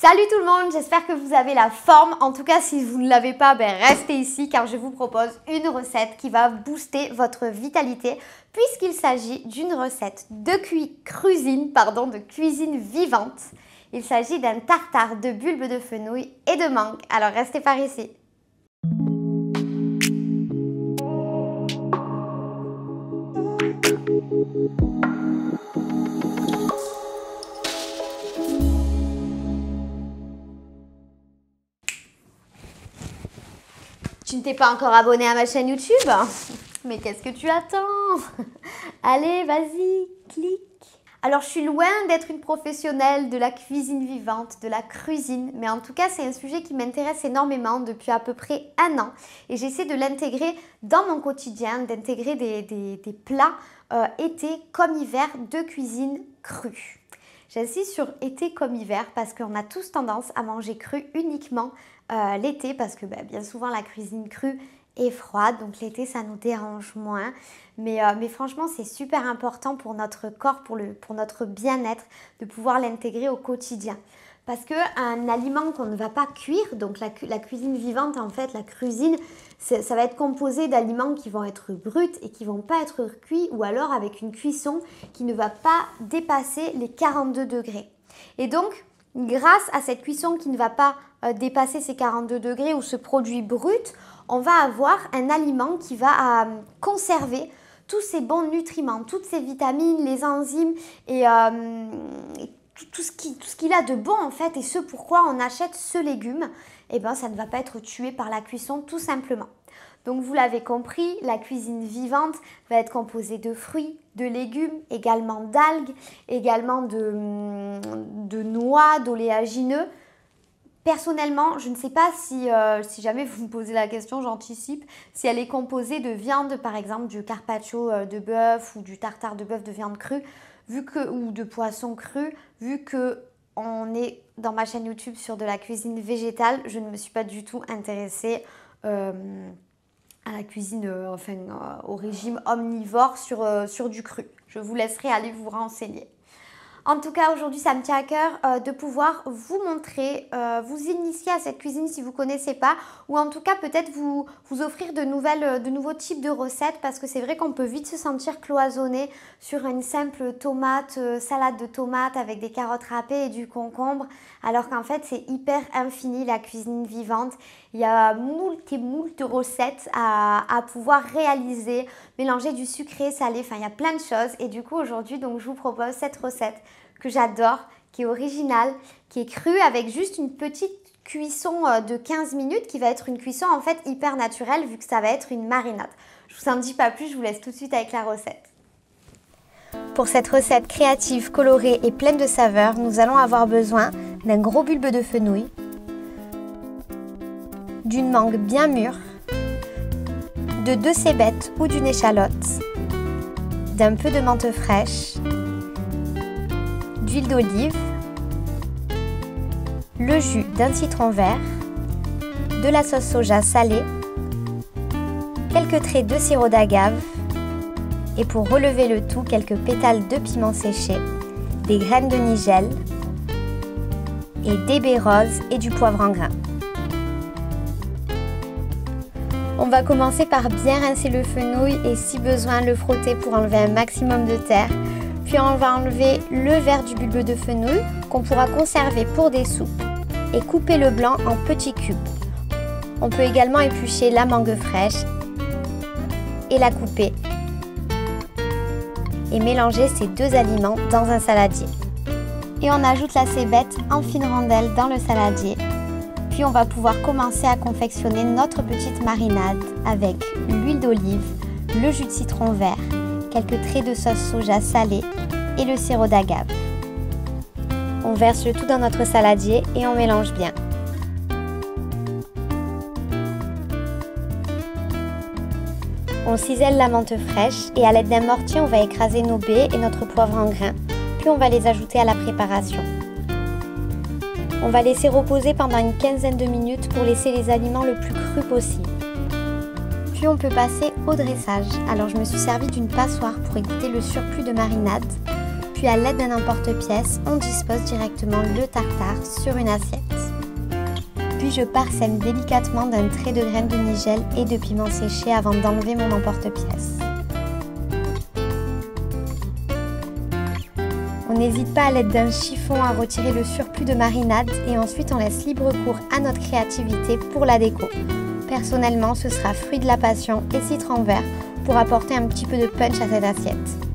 Salut tout le monde, j'espère que vous avez la forme. En tout cas, si vous ne l'avez pas, restez ici car je vous propose une recette qui va booster votre vitalité puisqu'il s'agit d'une recette de cuisine vivante. Il s'agit d'un tartare de bulbes de fenouil et de mangue. Alors restez par ici. Tu ne t'es pas encore abonné à ma chaîne YouTube? Mais qu'est-ce que tu attends? Allez, vas-y, clique. Alors, je suis loin d'être une professionnelle de la cuisine vivante, de la cuisine, mais en tout cas, c'est un sujet qui m'intéresse énormément depuis à peu près 1 an. Et j'essaie de l'intégrer dans mon quotidien, d'intégrer des plats été comme hiver de cuisine crue. J'insiste sur été comme hiver parce qu'on a tous tendance à manger cru uniquement l'été parce que bien souvent la cuisine crue est froide, donc l'été ça nous dérange moins. Mais franchement c'est super important pour notre corps, pour notre bien-être de pouvoir l'intégrer au quotidien. Parce qu'un aliment qu'on ne va pas cuire, donc la cuisine vivante en fait, la cuisine, ça va être composé d'aliments qui vont être bruts et qui ne vont pas être cuits ou alors avec une cuisson qui ne va pas dépasser les 42 degrés. Et donc, grâce à cette cuisson qui ne va pas dépasser ces 42 degrés ou ce produit brut, on va avoir un aliment qui va conserver tous ces bons nutriments, toutes ces vitamines, les enzymes et tout ce qu'il a de bon en fait, et ce pourquoi on achète ce légume, ça ne va pas être tué par la cuisson tout simplement. Donc vous l'avez compris, la cuisine vivante va être composée de fruits, de légumes, également d'algues, également de noix, d'oléagineux. Personnellement, je ne sais pas si jamais vous me posez la question, j'anticipe, si elle est composée de viande, par exemple du carpaccio de bœuf ou du tartare de bœuf de viande crue, ou de poisson cru, vu que on est dans ma chaîne YouTube sur de la cuisine végétale, je ne me suis pas du tout intéressée à la cuisine, au régime omnivore sur du cru. Je vous laisserai aller vous renseigner. En tout cas, aujourd'hui, ça me tient à cœur de pouvoir vous montrer, vous initier à cette cuisine si vous ne connaissez pas, ou en tout cas peut-être vous offrir de nouveaux types de recettes, parce que c'est vrai qu'on peut vite se sentir cloisonné sur une simple salade de tomates avec des carottes râpées et du concombre, alors qu'en fait c'est hyper infini la cuisine vivante. Il y a moult et moult recettes à pouvoir réaliser, mélanger du sucré, salé, il y a plein de choses. Et du coup aujourd'hui, donc, je vous propose cette recette que j'adore, qui est originale, qui est crue avec juste une petite cuisson de 15 minutes, qui va être une cuisson en fait hyper naturelle vu que ça va être une marinade. Je vous en dis pas plus, je vous laisse tout de suite avec la recette. Pour cette recette créative, colorée et pleine de saveurs, nous allons avoir besoin d'un gros bulbe de fenouil, d'une mangue bien mûre, de 2 cébettes ou d'une échalote, d'un peu de menthe fraîche, d'huile d'olive, le jus d'un citron vert, de la sauce soja salée, quelques traits de sirop d'agave et pour relever le tout, quelques pétales de piment séché, des graines de nigel et des baies roses et du poivre en grains. On va commencer par bien rincer le fenouil et si besoin le frotter pour enlever un maximum de terre. Puis on va enlever le vert du bulbe de fenouil qu'on pourra conserver pour des soupes et couper le blanc en petits cubes. On peut également éplucher la mangue fraîche et la couper et mélanger ces 2 aliments dans un saladier. Et on ajoute la cébette en fines rondelles dans le saladier. Puis on va pouvoir commencer à confectionner notre petite marinade avec l'huile d'olive, le jus de citron vert, quelques traits de sauce soja salée et le sirop d'agave. On verse le tout dans notre saladier et on mélange bien. On cisèle la menthe fraîche et à l'aide d'un mortier, on va écraser nos baies et notre poivre en grains, puis on va les ajouter à la préparation. On va laisser reposer pendant une quinzaine de minutes pour laisser les aliments le plus cru possible. Puis on peut passer au dressage. Alors je me suis servi d'une passoire pour égoutter le surplus de marinade. Puis à l'aide d'un emporte-pièce, on dispose directement le tartare sur une assiette. Puis je parsème délicatement d'un trait de graines de nigel et de piment séché avant d'enlever mon emporte-pièce. On n'hésite pas à l'aide d'un chiffon à retirer le surplus de marinade et ensuite on laisse libre cours à notre créativité pour la déco. Personnellement, ce sera fruit de la passion et citron vert pour apporter un petit peu de punch à cette assiette.